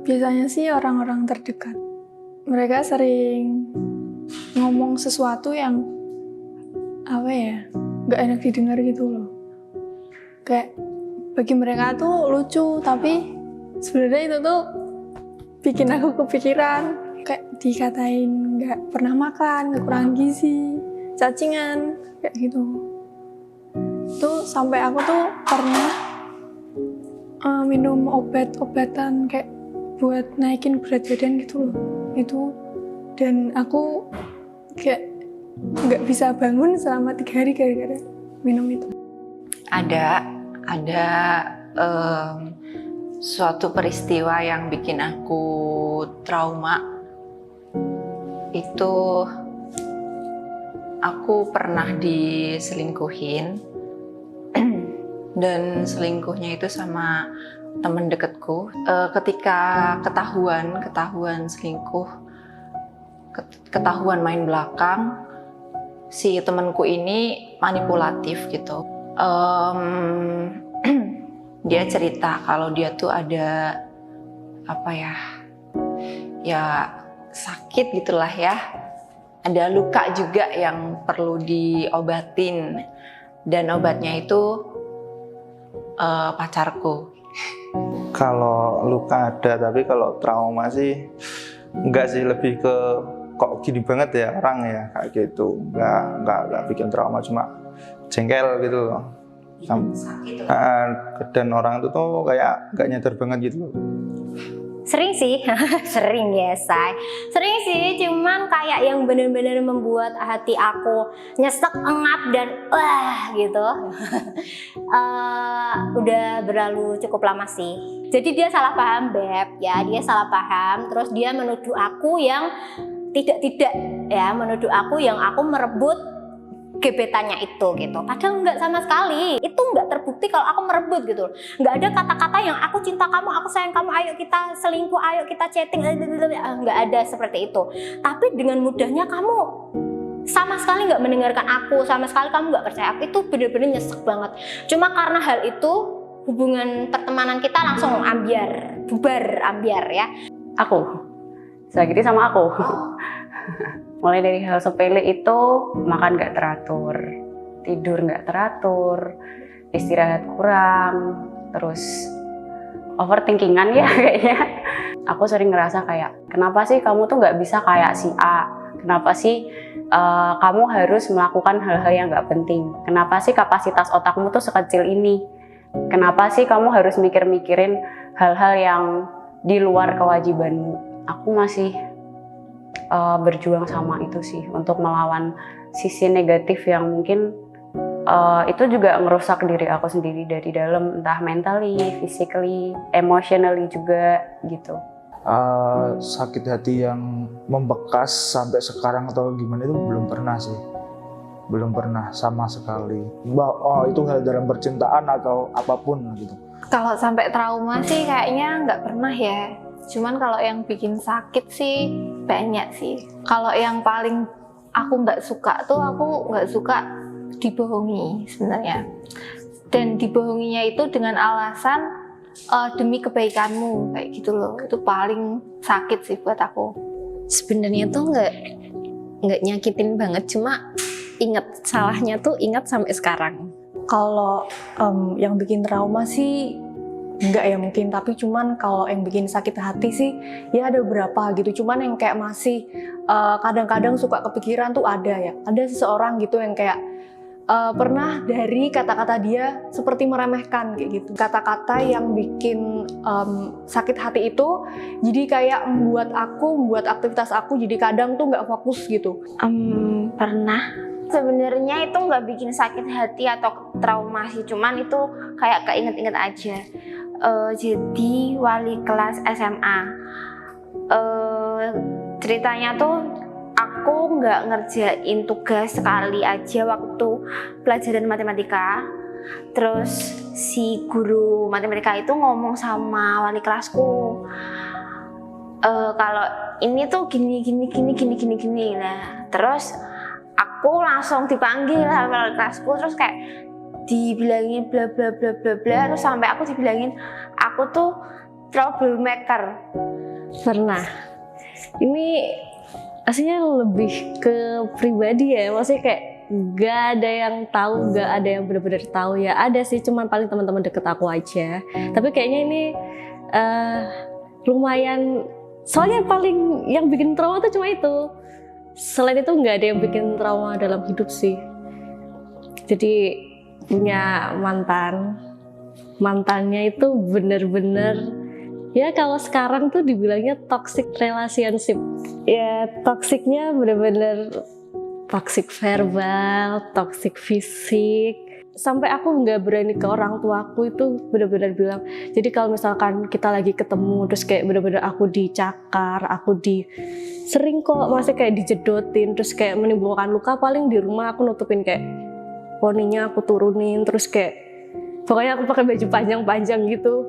Biasanya sih orang-orang terdekat. Mereka sering ngomong sesuatu yang nggak enak didengar gitu loh. Kayak bagi mereka tuh lucu, tapi sebenarnya itu tuh bikin aku kepikiran. Kayak dikatain nggak pernah makan, kekurangan gizi, cacingan, kayak gitu. Tuh sampai aku tuh pernah minum obat-obatan kayak buat naikin berat badan gitu loh. Itu, dan aku kayak nggak bisa bangun selama 3 hari gara-gara minum itu. Ada suatu peristiwa yang bikin aku trauma. Itu aku pernah diselingkuhin dan selingkuhnya itu sama temen deketku. Ketika ketahuan selingkuh, ketahuan main belakang, si temenku ini manipulatif gitu. Dia cerita kalau dia tuh ada sakit gitulah ya, ada luka juga yang perlu diobatin, dan obatnya itu pacarku. Kalau luka ada, tapi kalau trauma sih enggak sih, lebih ke kok gini banget ya orang ya kayak gitu. Enggak bikin trauma, cuma jengkel gitu loh. Dan orang itu tuh kayak nggak nyadar banget gitu loh. Sering sih, sering ya Say. Sering sih, cuman kayak yang bener-bener membuat hati aku nyesek, engap dan gitu. Udah berlalu cukup lama sih. Jadi dia salah paham Beb, ya dia salah paham. Terus dia menuduh aku yang tidak ya, menuduh aku yang aku merebut gebetannya itu gitu. Padahal nggak sama sekali. Itu nggak terbukti kalau aku merebut gitu. Nggak ada kata-kata yang aku cinta kamu, aku sayang kamu, ayo kita selingkuh, ayo kita chatting. Nggak ada seperti itu. Tapi dengan mudahnya kamu sama sekali nggak mendengarkan aku, sama sekali kamu nggak percaya aku. Itu bener-bener nyesek banget. Cuma karena hal itu hubungan pertemanan kita langsung bubar ambiar ya. Aku sakiti sama aku. Mulai dari hal sepele itu, makan gak teratur, tidur gak teratur, istirahat kurang, terus overthinkingan ya kayaknya. Aku sering ngerasa kayak, kenapa sih kamu tuh gak bisa kayak si A? Kenapa sih kamu harus melakukan hal-hal yang gak penting? Kenapa sih kapasitas otakmu tuh sekecil ini? Kenapa sih kamu harus mikir-mikirin hal-hal yang di luar kewajibanmu? Aku masih berjuang sama itu sih, untuk melawan sisi negatif yang mungkin itu juga ngerusak diri aku sendiri dari dalam, entah mentally, physically, emotionally juga gitu. Sakit hati yang membekas sampai sekarang atau gimana itu belum pernah sih, belum pernah sama sekali. Itu hal dalam percintaan atau apapun gitu. Kalau sampai trauma sih kayaknya nggak pernah ya. Cuman kalau yang bikin sakit sih banyak sih. Kalau yang paling aku nggak suka tuh, aku nggak suka dibohongi sebenarnya. Dan dibohonginya itu dengan alasan demi kebaikanmu kayak gitu loh. Itu paling sakit sih buat aku. Sebenarnya tuh nggak nyakitin banget, cuma ingat salahnya tuh ingat sampai sekarang. Kalau yang bikin trauma sih enggak ya mungkin, tapi cuman kalau yang bikin sakit hati sih ya ada beberapa gitu. Cuman yang kayak masih kadang-kadang suka kepikiran tuh ada ya. Ada seseorang gitu yang kayak pernah dari kata-kata dia seperti meremehkan kayak gitu. Kata-kata yang bikin sakit hati itu jadi kayak membuat aktivitas aku jadi kadang tuh nggak fokus gitu. Pernah. Sebenarnya itu nggak bikin sakit hati atau trauma sih, cuman itu kayak keinget-inget aja. Jadi wali kelas SMA, ceritanya tuh aku nggak ngerjain tugas sekali aja waktu pelajaran matematika. Terus si guru matematika itu ngomong sama wali kelasku, kalau ini tuh gini. Nah, terus aku langsung dipanggil sama wali kelasku, terus kayak dibilangin bla bla bla bla bla, terus sampai aku dibilangin aku tuh troublemaker? Pernah. Ini aslinya lebih ke pribadi ya, maksudnya kayak gak ada yang tahu, gak ada yang benar-benar tahu ya. Ada sih, cuman paling teman-teman deket aku aja. Tapi kayaknya ini lumayan, soalnya paling yang bikin trauma tuh cuma itu. Selain itu nggak ada yang bikin trauma dalam hidup sih. Jadi punya mantannya itu bener-bener ya, kalau sekarang tuh dibilangnya toxic relationship. Ya toksiknya bener-bener toxic verbal, toxic fisik. Sampai aku nggak berani ke orang tuaku itu bener-bener bilang. Jadi kalau misalkan kita lagi ketemu terus kayak bener-bener aku dicakar, sering kok masih kayak dijedotin, terus kayak menimbulkan luka, paling di rumah aku nutupin kayak poninya aku turunin, terus kayak pokoknya aku pakai baju panjang-panjang gitu.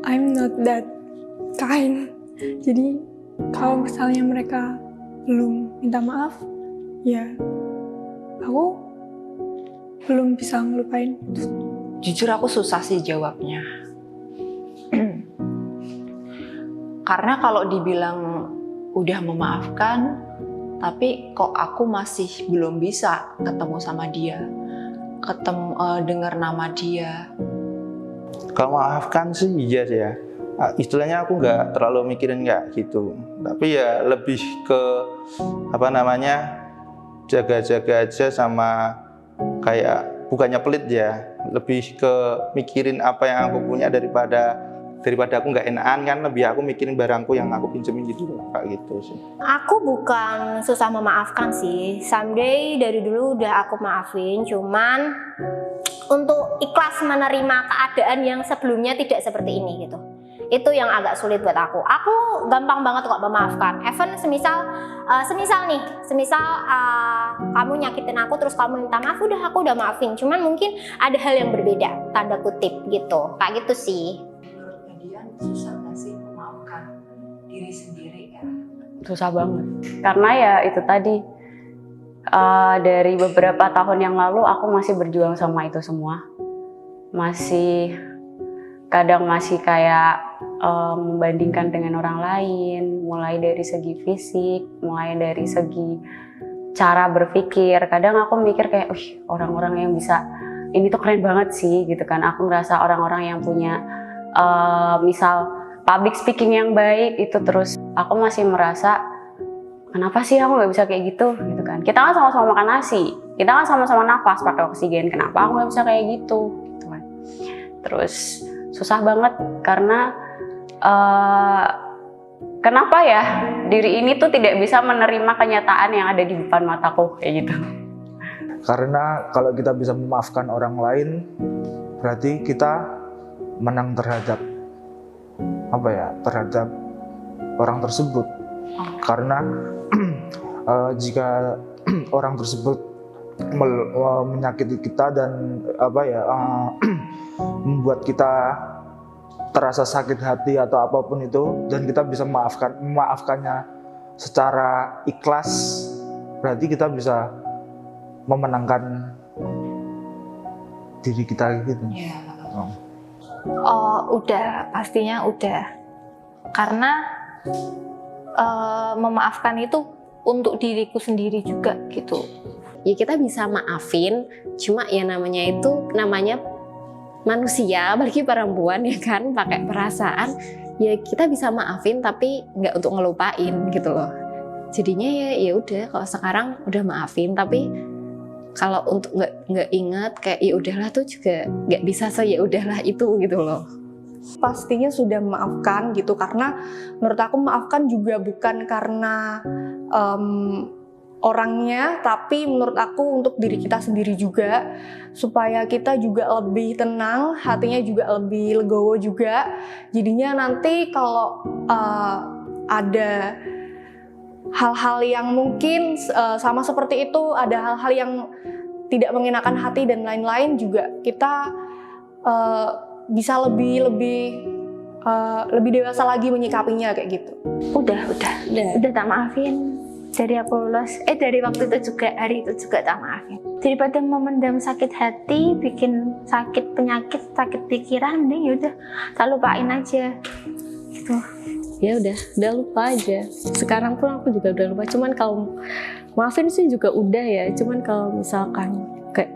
I'm not that kind. Jadi kalau misalnya mereka belum minta maaf, ya aku belum bisa ngelupain. Jujur aku susah sih jawabnya. Karena kalau dibilang udah memaafkan, tapi kok aku masih belum bisa ketemu sama dia, dengar nama dia. Kalau maafkan sih iya sih ya. Istilahnya aku nggak terlalu mikirin nggak gitu. Tapi ya lebih ke jaga-jaga aja, sama kayak bukannya pelit ya, lebih ke mikirin apa yang aku punya daripada aku nggak enakan kan, lebih aku mikirin barangku yang aku pinjemin gitu, kayak gitu sih. Aku bukan susah memaafkan sih. Someday dari dulu udah aku maafin, cuman untuk ikhlas menerima keadaan yang sebelumnya tidak seperti ini gitu. Itu yang agak sulit buat aku. Aku gampang banget kok memaafkan. Even semisal kamu nyakitin aku terus kamu minta maaf, aku udah maafin. Cuman mungkin ada hal yang berbeda, tanda kutip gitu. Kayak gitu sih. Menurut kalian susah nggak sih memaafkan diri sendiri ya? Susah banget. Karena ya itu tadi, dari beberapa tahun yang lalu aku masih berjuang sama itu semua. Kadang masih kayak membandingkan dengan orang lain, mulai dari segi fisik, mulai dari segi cara berpikir. Kadang aku mikir kayak, orang-orang yang bisa ini tuh keren banget sih gitu kan. Aku ngerasa orang-orang yang punya misal public speaking yang baik itu, terus aku masih merasa kenapa sih aku nggak bisa kayak gitu kan. Kita kan sama-sama makan nasi, kita kan sama-sama nafas pakai oksigen, kenapa aku nggak bisa kayak gitu kan. Terus susah banget karena kenapa ya diri ini tuh tidak bisa menerima kenyataan yang ada di depan mataku kayak gitu. Karena kalau kita bisa memaafkan orang lain, berarti kita menang terhadap orang tersebut. Karena jika orang tersebut menyakiti kita dan membuat kita terasa sakit hati atau apapun itu, dan kita bisa memaafkannya secara ikhlas, berarti kita bisa memenangkan diri kita gitu. Udah, pastinya udah. Karena memaafkan itu untuk diriku sendiri juga gitu. Ya kita bisa maafin, cuma ya namanya manusia, apalagi perempuan ya kan, pakai perasaan. Ya kita bisa maafin tapi nggak untuk ngelupain gitu loh. Jadinya ya udah, kalau sekarang udah maafin, tapi kalau untuk nggak ingat kayak ya udahlah tuh juga nggak bisa, ya udahlah itu gitu loh. Pastinya sudah memaafkan gitu, karena menurut aku maafkan juga bukan karena orangnya, tapi menurut aku untuk diri kita sendiri juga, supaya kita juga lebih tenang, hatinya juga lebih legowo juga. Jadinya nanti kalau ada hal-hal yang mungkin sama seperti itu, ada hal-hal yang tidak mengenakan hati dan lain-lain, juga kita bisa lebih dewasa lagi menyikapinya kayak gitu. Udah tak maafin. dari aku lulus, dari waktu itu juga, hari itu juga tak maafin. Daripada memendam sakit hati, bikin sakit penyakit, sakit pikiran, mending yaudah tak lupain aja gitu. Ya udah lupa aja. Sekarang pun aku juga udah lupa. Cuman kalau maafin sih juga udah ya. Cuman kalau misalkan kayak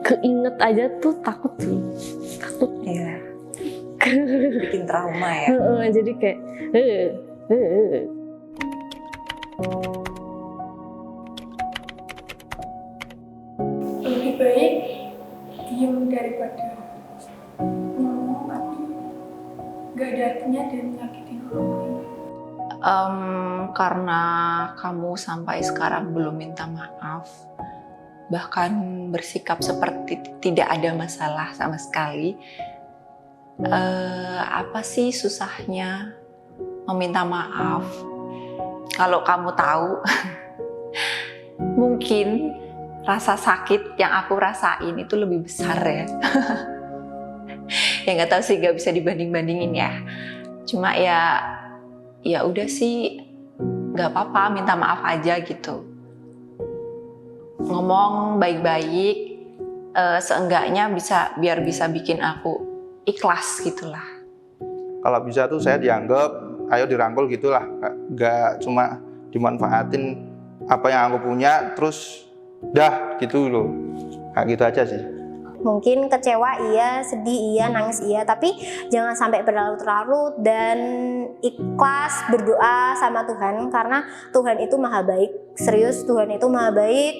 keinget aja tuh takut sih. Takut. Iya. Bikin trauma ya. Jadi kayak Lebih baik diem daripada ngomong tapi gak ada artinya dan nyakitin orang lain. Karena kamu sampai sekarang belum minta maaf, bahkan bersikap seperti tidak ada masalah sama sekali. Apa sih susahnya meminta maaf? Kalau kamu tahu, mungkin rasa sakit yang aku rasain itu lebih besar ya. Ya nggak tahu sih, nggak bisa dibanding-bandingin ya. Cuma ya udah sih, nggak apa-apa, minta maaf aja gitu. Ngomong baik-baik, seenggaknya biar bisa bikin aku ikhlas gitulah. Kalau bisa tuh saya dianggap, ayo dirangkul gitulah, nggak cuma dimanfaatin apa yang aku punya terus dah gitu loh, kayak gitu aja sih. Mungkin kecewa iya, sedih iya, nangis iya, tapi jangan sampai berlarut-larut dan ikhlas berdoa sama Tuhan, karena Tuhan itu maha baik. Serius, Tuhan itu maha baik.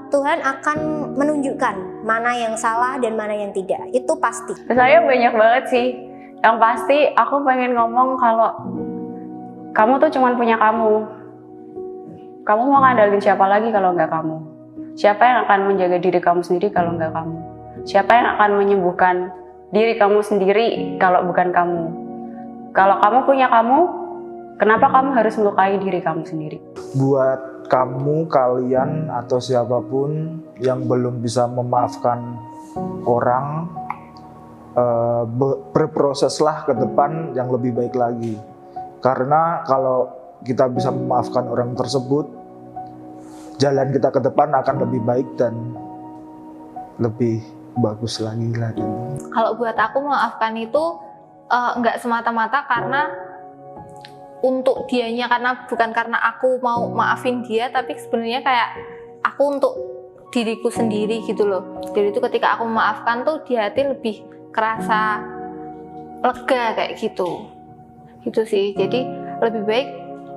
Tuhan akan menunjukkan mana yang salah dan mana yang tidak, itu pasti. Saya banyak banget sih. Yang pasti aku pengen ngomong kalau kamu tuh cuman punya kamu. Kamu mau ngandalin siapa lagi kalau nggak kamu? Siapa yang akan menjaga diri kamu sendiri kalau nggak kamu? Siapa yang akan menyembuhkan diri kamu sendiri kalau bukan kamu? Kalau kamu punya kamu, kenapa kamu harus melukai diri kamu sendiri? Buat kamu, kalian, atau siapapun yang belum bisa memaafkan orang, berproseslah ke depan yang lebih baik lagi. Karena kalau kita bisa memaafkan orang tersebut, jalan kita ke depan akan lebih baik dan lebih bagus lagi lah. Kalau buat aku memaafkan itu nggak semata-mata karena untuk dianya, karena bukan karena aku mau maafin dia, tapi sebenarnya kayak aku untuk diriku sendiri gitu loh. Jadi itu ketika aku memaafkan tuh di hati lebih kerasa lega kayak gitu sih. Jadi lebih baik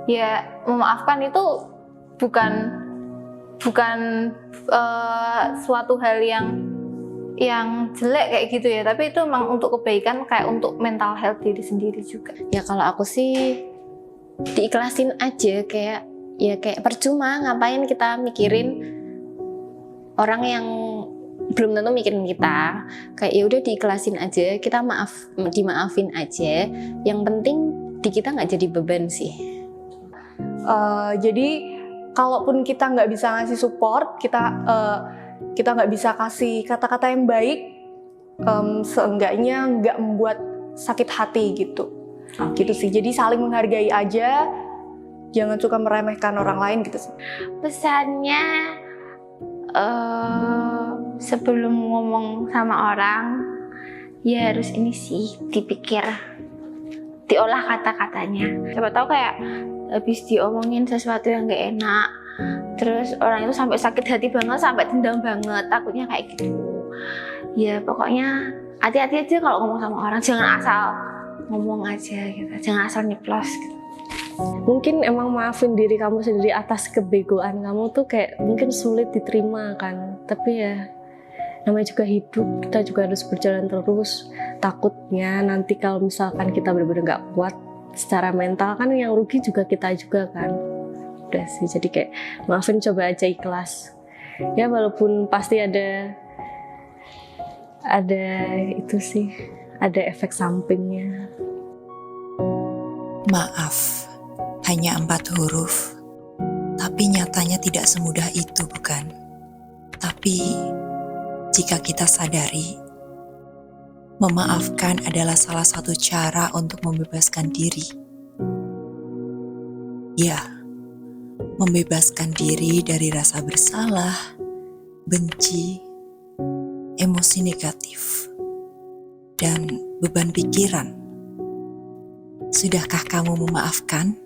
ya memaafkan itu bukan suatu hal yang jelek kayak gitu ya, tapi itu memang untuk kebaikan, kayak untuk mental health diri sendiri juga. ya kalau aku sih diikhlasin aja, kayak percuma ngapain kita mikirin orang yang belum tentu mikirin kita. Kayak ya udah diikhlasin aja, kita dimaafin aja, yang penting di kita nggak jadi beban sih. Jadi kalaupun kita nggak bisa ngasih support, kita nggak bisa kasih kata-kata yang baik, seenggaknya nggak membuat sakit hati gitu. Gitu sih. Jadi saling menghargai aja, jangan suka meremehkan orang lain gitu sih. Pesannya sebelum ngomong sama orang ya harus ini sih, dipikir, diolah kata-katanya. Siapa tahu kayak habis diomongin sesuatu yang gak enak, terus orang itu sampai sakit hati banget, sampai dendam banget, takutnya kayak gitu. Ya pokoknya hati-hati aja kalau ngomong sama orang, jangan asal ngomong aja gitu, jangan asal nyeplos gitu. Mungkin emang maafin diri kamu sendiri atas kebegoan kamu tuh kayak mungkin sulit diterima kan, tapi ya namanya juga hidup, kita juga harus berjalan terus. Takutnya nanti kalau misalkan kita benar-benar nggak kuat secara mental, kan yang rugi juga kita juga kan. Udah sih, jadi kayak maafin, coba aja ikhlas ya, walaupun pasti ada itu sih, ada efek sampingnya. Maaf, hanya 4 huruf, tapi nyatanya tidak semudah itu, bukan? Tapi, jika kita sadari, memaafkan adalah salah satu cara untuk membebaskan diri. Ya, membebaskan diri dari rasa bersalah, benci, emosi negatif, dan beban pikiran. Sudahkah kamu memaafkan?